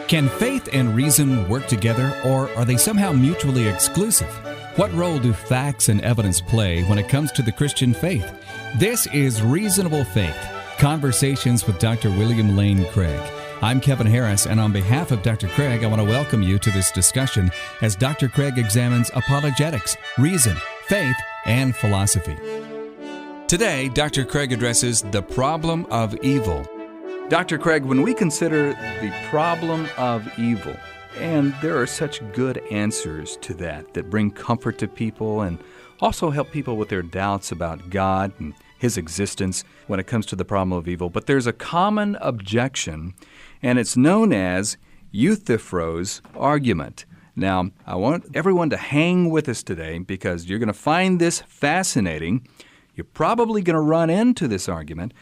Can faith and reason work together, or are they somehow mutually exclusive? What role do facts and evidence play when it comes to the Christian faith? This is Reasonable Faith, Conversations with Dr. William Lane Craig. I'm Kevin Harris, and on behalf of Dr. Craig, I want to welcome you to this discussion as Dr. Craig examines apologetics, reason, faith, and philosophy. Today, Dr. Craig addresses the problem of evil. Dr. Craig, when we consider the problem of evil, and there are such good answers to that bring comfort to people and also help people with their doubts about God and His existence when it comes to the problem of evil, but there's a common objection, and it's known as Euthyphro's argument. Now, I want everyone to hang with us today because you're going to find this fascinating. You're probably going to run into this argument,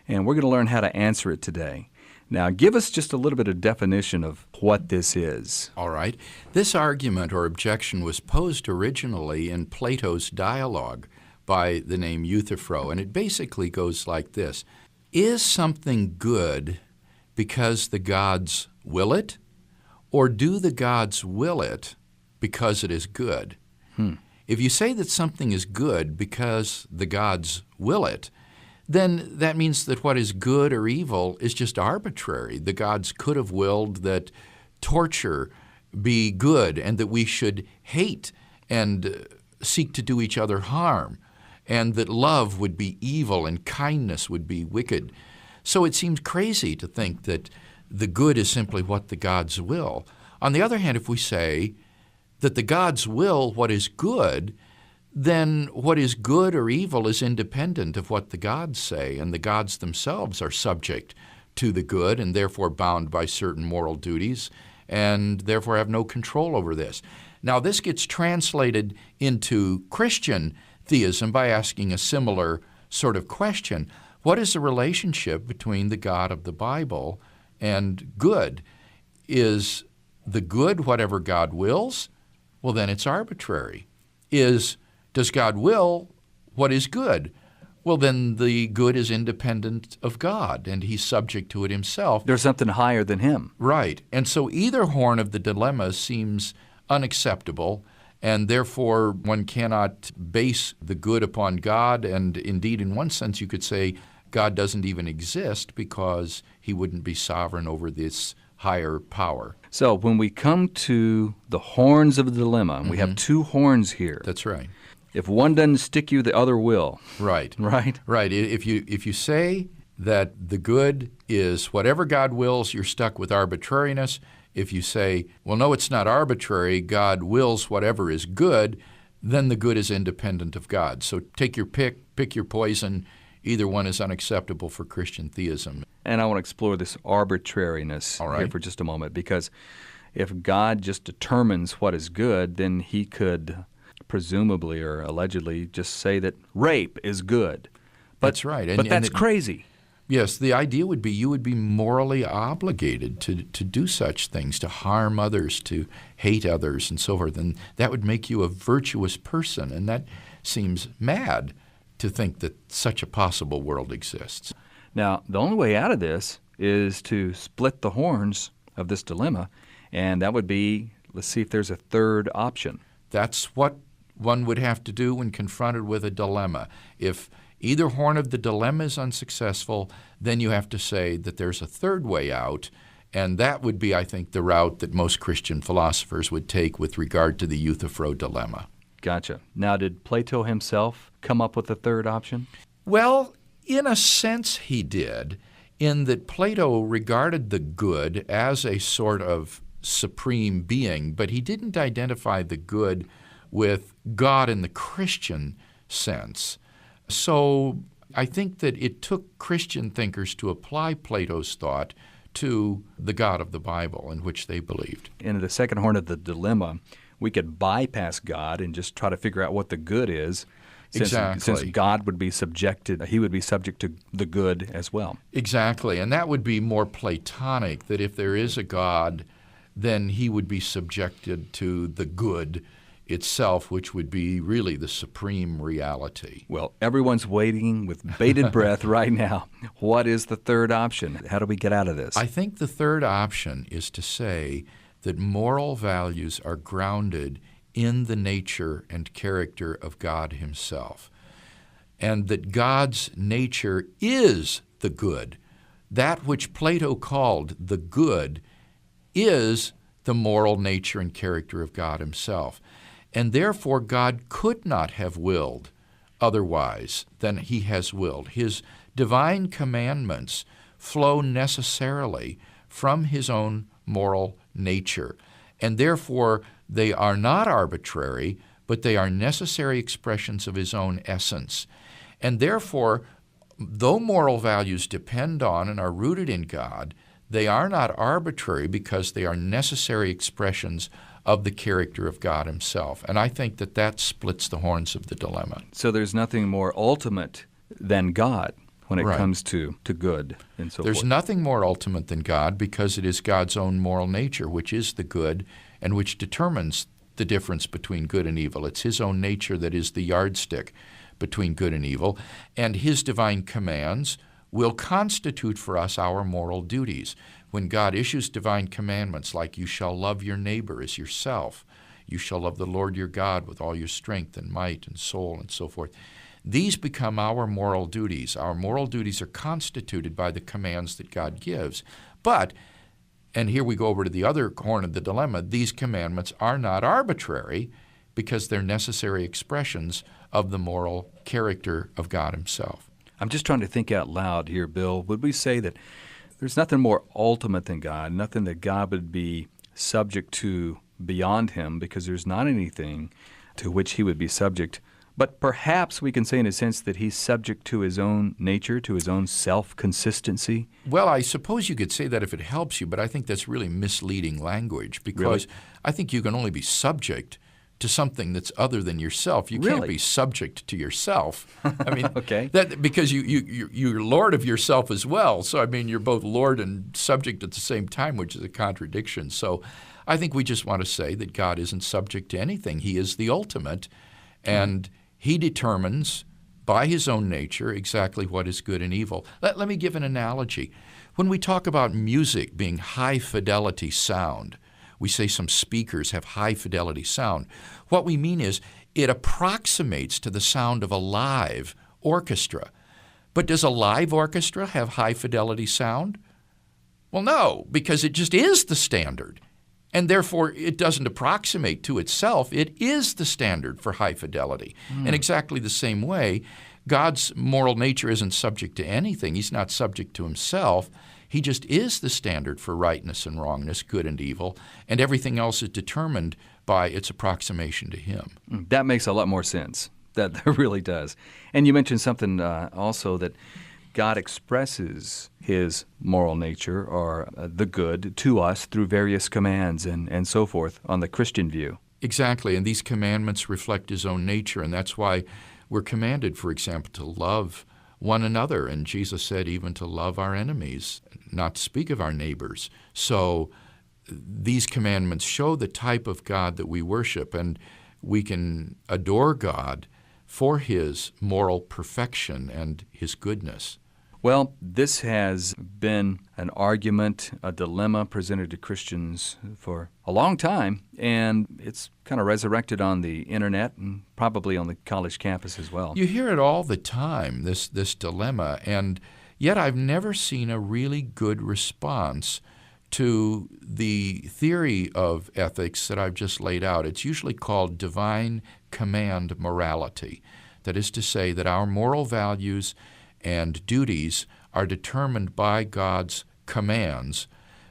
and we're going to learn how to answer it today. Now, give us just a little bit of definition of what this is. All right. This argument or objection was posed originally in Plato's dialogue by the name Euthyphro, and it basically goes like this. Is something good because the gods will it, or do the gods will it because it is good? If you say that something is good because the gods will it, then that means that what is good or evil is just arbitrary. The gods could have willed that torture be good and that we should hate and seek to do each other harm, and that love would be evil and kindness would be wicked. So it seems crazy to think that the good is simply what the gods will. On the other hand, if we say that the gods will what is good, then what is good or evil is independent of what the gods say, and the gods themselves are subject to the good and therefore bound by certain moral duties and therefore have no control over this. Now, this gets translated into Christian theism by asking a similar sort of question. What is the relationship between the God of the Bible and good? Is the good whatever God wills? Well, then it's arbitrary. Does God will what is good? Well, then the good is independent of God, and He's subject to it Himself. There's something higher than Him. Right. And so either horn of the dilemma seems unacceptable, and therefore one cannot base the good upon God, and indeed, in one sense, you could say God doesn't even exist because He wouldn't be sovereign over this higher power. So when we come to the horns of the dilemma, and we have two horns here. That's right. If one doesn't stick you, the other will. Right. Right? Right. If you say that the good is whatever God wills, you're stuck with arbitrariness. If you say, well, no, it's not arbitrary, God wills whatever is good, then the good is independent of God. So take your pick your poison. Either one is unacceptable for Christian theism. And I want to explore this arbitrariness here for just a moment, because if God just determines what is good, then He could presumably or allegedly just say that rape is good. That's right. But that's crazy. Yes, the idea would be you would be morally obligated to do such things, to harm others, to hate others, and so forth. And that would make you a virtuous person, and that seems mad to think that such a possible world exists. Now, the only way out of this is to split the horns of this dilemma, and that would be, let's see if there's a third option. That's what one would have to do when confronted with a dilemma. If either horn of the dilemma is unsuccessful, then you have to say that there's a third way out, and that would be, I think, the route that most Christian philosophers would take with regard to the Euthyphro dilemma. Gotcha. Now, did Plato himself come up with a third option? Well, in a sense he did, in that Plato regarded the good as a sort of supreme being, but he didn't identify the good with God in the Christian sense. So I think that it took Christian thinkers to apply Plato's thought to the God of the Bible in which they believed. In the second horn of the dilemma, we could bypass God and just try to figure out what the good is. Since God would be subjected, He would be subject to the good as well. Exactly, and that would be more Platonic, that if there is a God, then He would be subjected to the good itself, which would be really the supreme reality. Well, everyone's waiting with bated breath right now. What is the third option? How do we get out of this? I think the third option is to say that moral values are grounded in the nature and character of God himself, and that God's nature is the good. That which Plato called the good is the moral nature and character of God himself. And therefore, God could not have willed otherwise than he has willed. His divine commandments flow necessarily from his own moral nature. And therefore, they are not arbitrary, but they are necessary expressions of his own essence. And therefore, though moral values depend on and are rooted in God, they are not arbitrary because they are necessary expressions of the character of God himself. And I think that that splits the horns of the dilemma. So there's nothing more ultimate than God when it Right. comes to good and so There's forth. nothing more ultimate than God because it is God's own moral nature, which is the good and which determines the difference between good and evil. It's his own nature that is the yardstick between good and evil, and his divine commands will constitute for us our moral duties. When God issues divine commandments like you shall love your neighbor as yourself, you shall love the Lord your God with all your strength and might and soul and so forth, these become our moral duties. Our moral duties are constituted by the commands that God gives. But, and here we go over to the other horn of the dilemma, these commandments are not arbitrary because they're necessary expressions of the moral character of God himself. I'm just trying to think out loud here, Bill. Would we say that there's nothing more ultimate than God, nothing that God would be subject to beyond him because there's not anything to which he would be subject? But perhaps we can say in a sense that he's subject to his own nature, to his own self-consistency. Well, I suppose you could say that if it helps you, but I think that's really misleading language because Really? I think you can only be subject to something that's other than yourself. You can't Really? be subject to yourself. I mean, Okay. that because you're Lord of yourself as well. So I mean, you're both Lord and subject at the same time, which is a contradiction. So I think we just want to say that God isn't subject to anything. He is the ultimate, and he determines by his own nature exactly what is good and evil. Let me give an analogy. When we talk about music being high-fidelity sound, we say some speakers have high-fidelity sound. What we mean is it approximates to the sound of a live orchestra. But does a live orchestra have high-fidelity sound? Well, no, because it just is the standard. And therefore, it doesn't approximate to itself. It is the standard for high fidelity. In exactly the same way, God's moral nature isn't subject to anything. He's not subject to himself. He just is the standard for rightness and wrongness, good and evil, and everything else is determined by its approximation to him. That makes a lot more sense. That really does. And you mentioned something also that God expresses his moral nature or the good to us through various commands and so forth on the Christian view. Exactly, and these commandments reflect his own nature, and that's why we're commanded, for example, to love one another. And Jesus said even to love our enemies, not to speak of our neighbors. So these commandments show the type of God that we worship, and we can adore God for his moral perfection and his goodness. Well, this has been an argument, a dilemma presented to Christians for a long time, and it's kind of resurrected on the internet and probably on the college campus as well. You hear it all the time, this dilemma, and yet I've never seen a really good response to the theory of ethics that I've just laid out. It's usually called divine command morality. That is to say that our moral values and duties are determined by God's commands,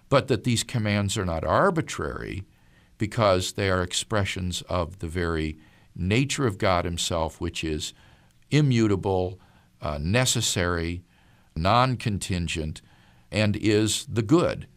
but that these commands are not arbitrary because they are expressions of the very nature of God himself, which is immutable, necessary, non-contingent, and is the good.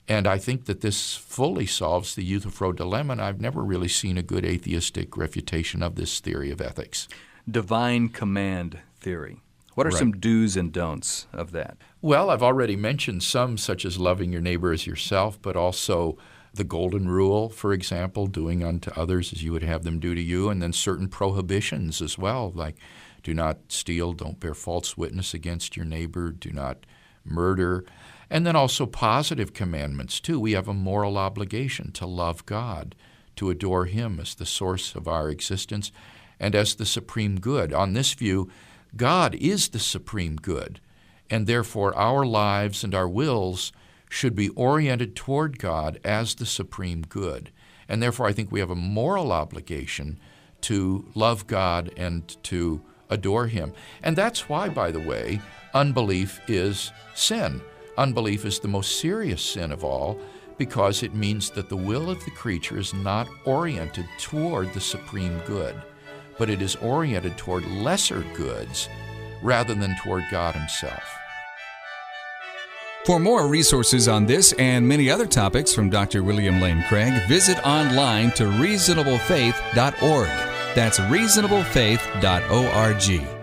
And I think that this fully solves the Euthyphro dilemma, and I've never really seen a good atheistic refutation of this theory of ethics. Divine command theory. What are Right. some do's and don'ts of that? Well, I've already mentioned some, such as loving your neighbor as yourself, but also the golden rule, for example, doing unto others as you would have them do to you, and then certain prohibitions as well, like do not steal, don't bear false witness against your neighbor, do not murder, and then also positive commandments too. We have a moral obligation to love God, to adore Him as the source of our existence and as the supreme good. On this view, God is the supreme good, and therefore our lives and our wills should be oriented toward God as the supreme good. And therefore I think we have a moral obligation to love God and to adore Him. And that's why, by the way, unbelief is sin. Unbelief is the most serious sin of all, because it means that the will of the creature is not oriented toward the supreme good, but it is oriented toward lesser goods rather than toward God Himself. For more resources on this and many other topics from Dr. William Lane Craig, visit online to reasonablefaith.org. That's reasonablefaith.org.